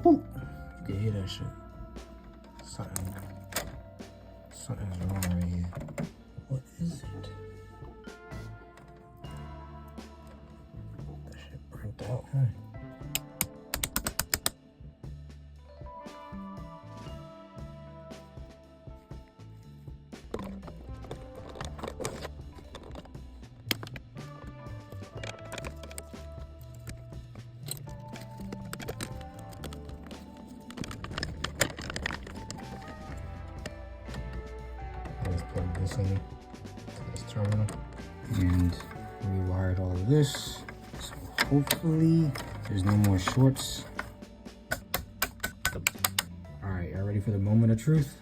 Ooh, you can hear that shit. Something's wrong right here. What is it? That shit burnt out, huh? Let's plug this in to this terminal and rewired all of this. So hopefully there's no more shorts. All right, y'all ready for the moment of truth?